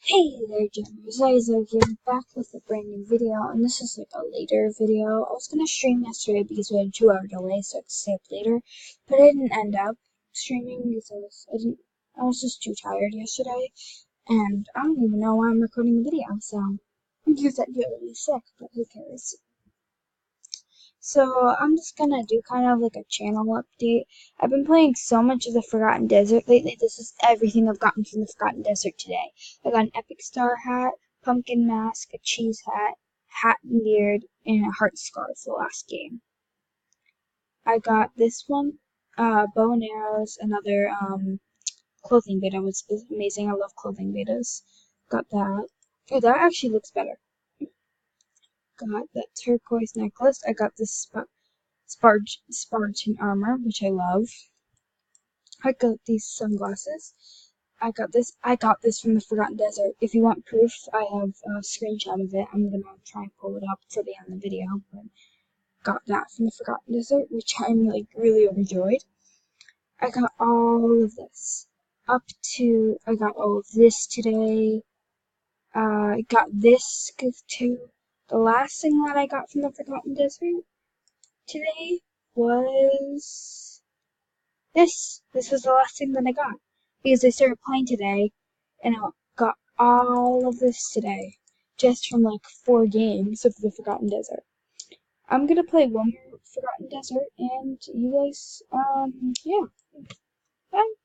Hey there, Jammers. Isaac here, back with a brand new video, and this is like a later video. I was gonna stream yesterday because we had a 2-hour delay, so I could stay up later, but I didn't end up streaming because I was just too tired yesterday, and I don't even know why I'm recording the video, so because I feel really sick, but who cares? So I'm just gonna do kind of like a channel update. I've been playing so much of the Forgotten Desert lately. This is everything I've gotten from the Forgotten Desert today. I got an Epic Star hat, pumpkin mask, a cheese hat and beard, and a heart scarf the last game. I got this one, bow and arrows, another clothing beta was amazing. I love clothing betas. Got that. Oh, that actually looks better. Got that turquoise necklace. I got this Spartan armor, which I love. I got these sunglasses. I got this from the Forgotten Desert. If you want proof, I have a screenshot of it. I'm gonna try and pull it up for the end of the video. But got that from the Forgotten Desert, which I'm like really overjoyed. I got all of this. I got all of this today. I got this too. The last thing that I got from the Forgotten Desert today was this. This was the last thing that I got because I started playing today and I got all of this today just from like 4 games of the Forgotten Desert. I'm gonna play one more Forgotten Desert and you guys, yeah, bye.